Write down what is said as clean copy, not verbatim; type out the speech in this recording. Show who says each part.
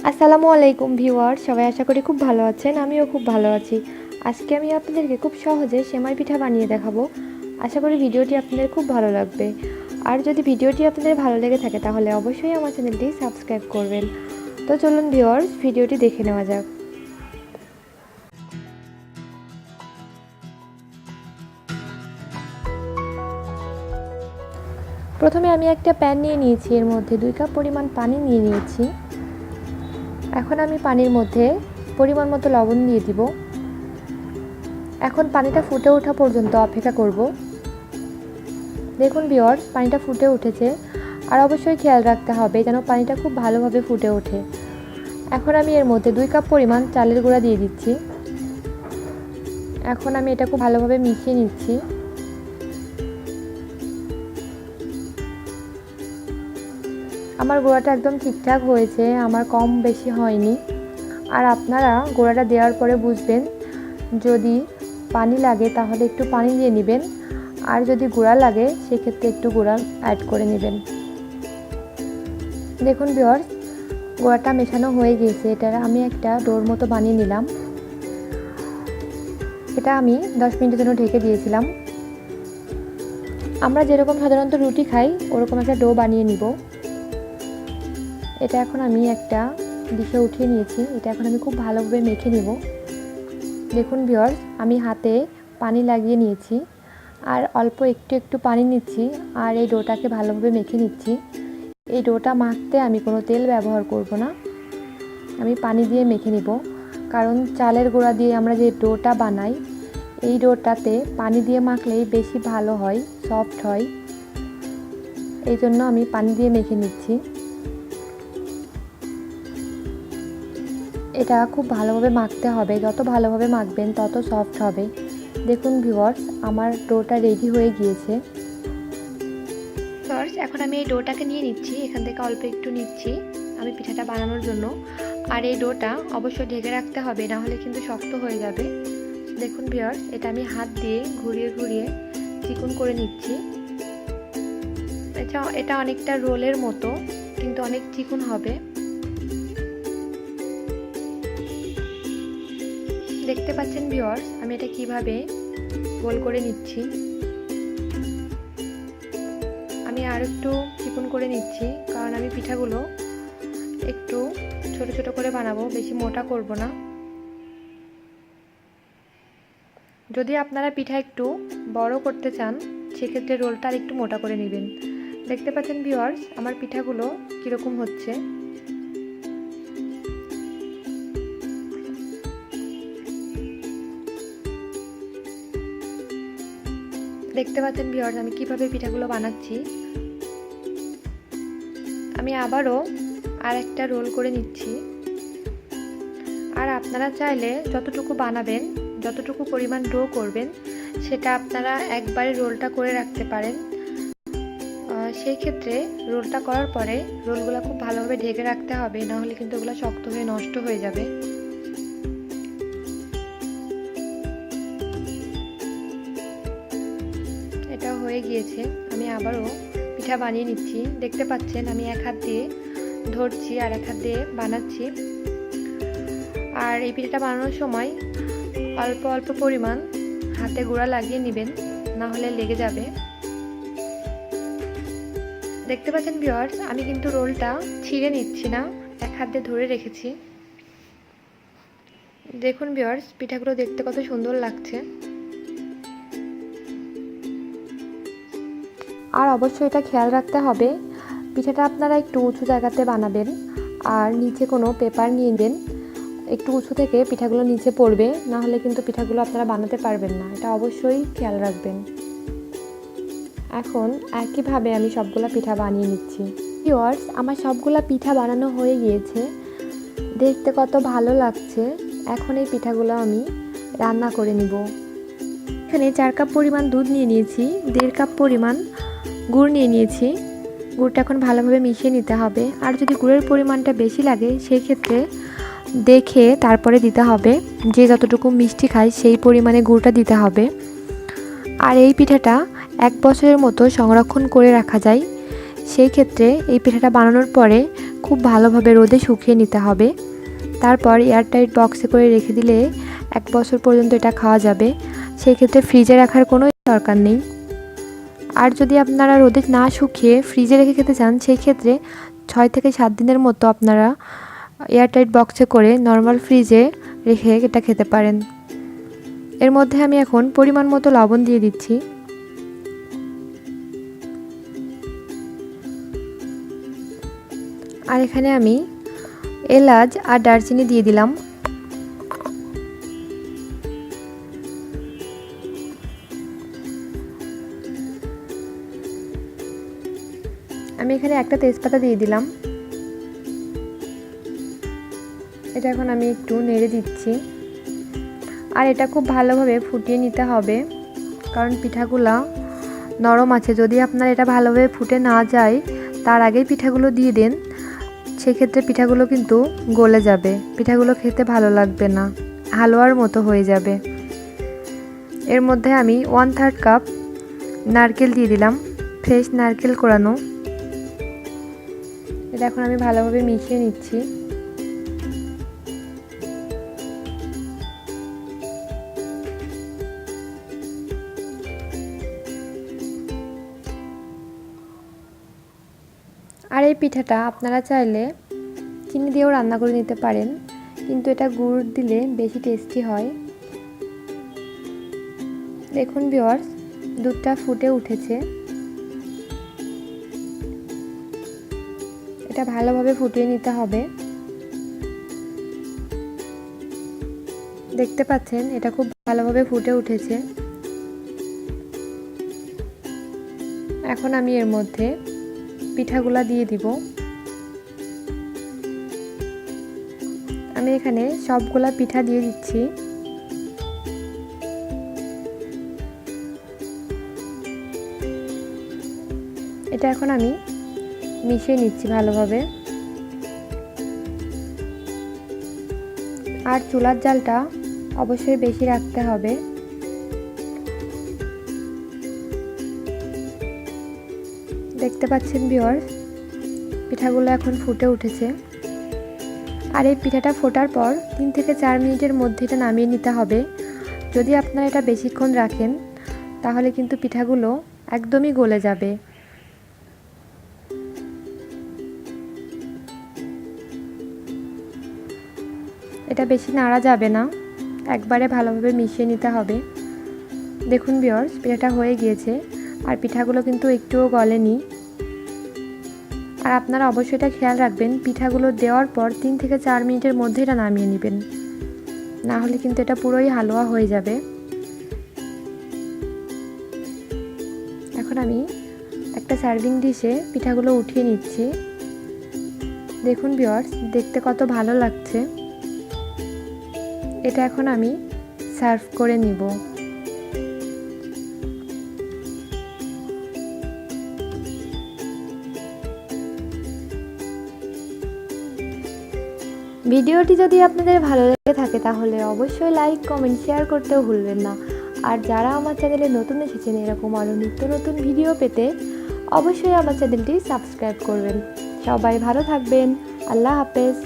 Speaker 1: আসসালামু আলাইকুম ভিউয়ার, সবাই আশা করি খুব ভালো আছেন। আমিও খুব ভালো আছি। আজকে আমি আপনাদেরকে খুব সহজে সেমাই পিঠা বানিয়ে দেখাবো। আশা করি ভিডিওটি আপনাদের খুব ভালো লাগবে। আর যদি ভিডিওটি আপনাদের ভালো লেগে থাকে তাহলে অবশ্যই আমার চ্যানেলটি সাবস্ক্রাইব করবেন। তো চলুন ভিউয়ার্স, ভিডিওটি দেখে নেওয়া যাক। প্রথমে আমি একটা প্যান নিয়ে নিয়েছি, এর মধ্যে 2 কাপ পরিমাণ পানি নিয়ে নিয়েছি। এখন আমি পানির মধ্যে পরিমাণ মতো লবণ দিয়ে দিব। এখন পানিটা ফুটে ওঠা পর্যন্ত অপেক্ষা করব। দেখুন ভিউয়ার্স, পানিটা ফুটে উঠেছে। আর অবশ্যই খেয়াল রাখতে হবে যেন পানিটা খুব ভালোভাবে ফুটে ওঠে। এখন আমি এর মধ্যে 2 কাপ পরিমাণ চালের গুঁড়া দিয়ে দিচ্ছি। এখন আমি এটা খুব ভালোভাবে মিশিয়ে নিচ্ছি। আমার গুঁড়াটা একদম ঠিকঠাক হয়েছে, আমার কম বেশি হয়নি। আর আপনারা গুঁড়াটা দেওয়ার পরে বুঝবেন, যদি পানি লাগে তাহলে একটু পানি দিয়ে নেবেন, আর যদি গুঁড়া লাগে সেক্ষেত্রে একটু গুঁড়া অ্যাড করে নেবেন। দেখুন ভিউয়ার্স, গুঁড়াটা মেশানো হয়ে গিয়েছে। এটা আমি একটা ডোর মতো বানিয়ে নিলাম। এটা আমি 10 মিনিটের জন্য ঢেকে দিয়েছিলাম। আমরা যেরকম সাধারণত রুটি খাই ওরকম একটা ডো বানিয়ে নিব। এটা এখন আমি একটা ডিশে উঠিয়ে নিয়েছি। এটা এখন আমি খুব ভালোভাবে মেখে নেব। দেখুন ভিউয়ার্স, আমি হাতে পানি লাগিয়ে নিয়েছি আর অল্প একটু পানি নিচ্ছি আর এই ডোটাকে ভালোভাবে মেখে নিচ্ছি। এই ডোটা মাখতে আমি কোনো তেল ব্যবহার করব না, আমি পানি দিয়ে মেখে নেব। কারণ চালের গুঁড়া দিয়ে আমরা যে ডোটা বানাই, এই ডোটাতে পানি দিয়ে মাখলেই বেশি ভালো হয়, সফট হয়। এই জন্য আমি পানি দিয়ে মেখে নিচ্ছি। এটা খুব ভালোভাবে মাখতে হবে, যত ভালোভাবে মাখবেন তত সফট হবে। দেখুন ভিউয়ার্স, আমার ডোটা রেডি হয়ে গিয়েছে। এখন আমি এই ডোটাকে নিয়ে নিচ্ছি, এখান থেকে অল্প একটু নিচ্ছি আমি পিঠাটা বানানোর জন্য। আর এই ডোটা অবশ্যই ঢেকে রাখতে হবে, না হলে কিন্তু শক্ত হয়ে যাবে। দেখুন ভিউয়ার্স, এটা আমি হাত দিয়ে ঘুরিয়ে ঘুরিয়ে চিকন করে নিচ্ছি। এটা অনেকটা রোলের মতো, কিন্তু অনেক চিকন হবে। দেখতে পাচ্ছেন ভিউয়ার্স, আমি এটা কিভাবে গোল করে নিচ্ছি। আমি আর একটু চিকন করে নিচ্ছি, কারণ আমি পিঠাগুলো একটু ছোট ছোট করে বানাবো, বেশি মোটা করব না। যদি আপনারা পিঠা একটু বড় করতে চান সেক্ষেত্রে রোলটা আর একটু মোটা করে নেবেন। দেখতে পাচ্ছেন ভিউয়ার্স, আমার পিঠাগুলো কীরকম হচ্ছে। দেখতে পাচ্ছেন ভিউয়ার্স, আমি কিভাবে পিঠাগুলো বানাচ্ছি। আমি আবারও আর একটা রোল করে নিচ্ছি। আর আপনারা চাইলে যতটুকু বানাবেন, যতটুকু পরিমাণ ডো করবেন, সেটা আপনারা একবারে রোলটা করে রাখতে পারেন। সেই ক্ষেত্রে রোলটা করার পরে রোলগুলো খুব ভালোভাবে ঢেকে রাখতে হবে, না হলে কিন্তু ওগুলো শক্ত হয়ে নষ্ট হয়ে যাবে। এটা হয়ে গিয়েছে, আমি আবারও পিঠা বানিয়ে নিচ্ছি। দেখতে পাচ্ছেন আমি এক হাত দিয়ে ধরছি আর এক হাত দিয়ে বানাচ্ছি। আর এই পিঠাটা বানানোর সময় অল্প অল্প পরিমাণ হাতে গুঁড়া লাগিয়ে নেবেন, না হলে লেগে যাবে। দেখতে পাচ্ছেন ভিউয়ার্স, আমি কিন্তু রোলটা ছিঁড়ে নিচ্ছি না, এক হাত দিয়ে ধরে রেখেছি। দেখুন ভিউয়ার্স, পিঠাগুলো দেখতে কত সুন্দর লাগছে। আর অবশ্যই এটা খেয়াল রাখতে হবে, পিঠাটা আপনারা একটু উঁচু জায়গাতে বানাবেন আর নিচে কোনো পেপার নিয়ে নেবেন। একটু উঁচু থেকে পিঠাগুলো নিচে পড়বে, না হলে কিন্তু পিঠাগুলো আপনারা বানাতে পারবেন না, এটা অবশ্যই খেয়াল রাখবেন। এখন একইভাবে আমি সবগুলা পিঠা বানিয়ে নিচ্ছি। ভিউয়ার্স, আমার সবগুলা পিঠা বানানো হয়ে গিয়েছে, দেখতে কত ভালো লাগছে। এখন এই পিঠাগুলো আমি রান্না করে নিব। এখানে 4 কাপ পরিমাণ দুধ নিয়ে নিয়েছি, 1.5 কাপ পরিমাণ গুড় নিয়ে নিয়েছি। গুড়টা এখন ভালোভাবে মিশিয়ে নিতে হবে। আর যদি গুড়ের পরিমাণটা বেশি লাগে সেই ক্ষেত্রে দেখে তারপরে দিতে হবে, যে যতটুকু মিষ্টি খায় সেই পরিমাণে গুড়টা দিতে হবে। আর এই পিঠাটা 1 বছরের মতো সংরক্ষণ করে রাখা যায়। সেই ক্ষেত্রে এই পিঠাটা বানানোর পরে খুব ভালোভাবে রোদে শুকিয়ে নিতে হবে। তারপর এয়ারটাইট বক্সে করে রেখে দিলে 1 বছর পর্যন্ত এটা খাওয়া যাবে। সেই ক্ষেত্রে ফ্রিজে রাখার কোনো দরকার নেই। আর যদি আপনারা রোদে না শুকিয়ে ফ্রিজে রেখে খেতে চান, সেই ক্ষেত্রে 6 থেকে 7 দিনের মতো আপনারা এয়ারটাইট বক্সে করে নর্মাল ফ্রিজে রেখে এটা খেতে পারেন। এর মধ্যে আমি এখন পরিমাণ মতো লবণ দিয়ে দিচ্ছি। আর এখানে আমি এলাচ আর দারচিনি দিয়ে দিলাম। আমি এখানে একটা তেজপাতা দিয়ে দিলাম। এটা এখন আমি একটু নেড়ে দিচ্ছি। আর এটা খুব ভালোভাবে ফুটিয়ে নিতে হবে, কারণ পিঠাগুলা নরম আছে। যদি আপনার এটা ভালোভাবে ফুটে না যায়, তার আগেই পিঠাগুলো দিয়ে দেন, সেক্ষেত্রে পিঠাগুলো কিন্তু গলে যাবে, পিঠাগুলো খেতে ভালো লাগবে না, হালুয়ার মতো হয়ে যাবে। এর মধ্যে আমি 1/3 কাপ নারকেল দিয়ে দিলাম, ফ্রেশ নারকেল কোরানো। এটা এখন আমি ভালোভাবে মিশিয়ে নিচ্ছি। আর এই পিঠাটা আপনারা চাইলে চিনি দিয়েও রান্না করে নিতে পারেন, কিন্তু এটা গুড় দিলে বেশি টেস্টি হয়। দেখুন ভিউয়ার্স, দুধটা ফুটে উঠেছে। এটা ভালোভাবে ফুটিয়ে নিতে হবে। দেখতে পাচ্ছেন এটা খুব ভালোভাবে ফুটে উঠেছে। এখন আমি এর মধ্যে পিঠাগুলা দিয়ে দিব। আমি এখানে সবগুলা পিঠা দিয়ে দিচ্ছি। এটা এখন আমি মিশিয়ে নিচ্ছি ভালোভাবে। আর চুলার জালটা অবশ্যই বেশি রাখতে হবে। দেখতে পাচ্ছেন ভিউয়ার্স, পিঠাগুলো এখন ফুটে উঠেছে। আর এই পিঠাটা ফোটার পর 3 থেকে 4 মিনিটের মধ্যে এটা নামিয়ে নিতে হবে। যদি আপনারা এটা বেশিক্ষণ রাখেন, তাহলে কিন্তু পিঠাগুলো একদমই গলে যাবে। এটা বেশি নাড়া যাবে না, একবারে ভালোভাবে মিশিয়ে নিতে হবে। দেখুন ভিউয়ার্স, পিঠাটা হয়ে গিয়েছে, আর পিঠাগুলো কিন্তু একটুও গলেনি। আর আপনারা অবশ্যই এটা খেয়াল রাখবেন, পিঠাগুলো দেওয়ার পর 3 থেকে 4 মিনিটের মধ্যে এটা নামিয়ে নেবেন, না হলে কিন্তু এটা পুরোই হালুয়া হয়ে যাবে। এখন আমি একটা সার্ভিং ডিশে পিঠাগুলো উঠিয়ে নিচ্ছি। দেখুন ভিউয়ার্স, দেখতে কত ভালো লাগছে। এটা এখন আমি সার্ভ করে নিব। ভিডিওটি যদি আপনাদের ভালো লেগে থাকে, তাহলে অবশ্যই লাইক, কমেন্ট, শেয়ার করতেও ভুলবেন না। আর যারা আমার চ্যানেলে নতুন এসেছেন, এরকম আরও নিত্য নতুন ভিডিও পেতে অবশ্যই আমার চ্যানেলটি সাবস্ক্রাইব করবেন। সবাই ভালো থাকবেন। আল্লাহ হাফেজ।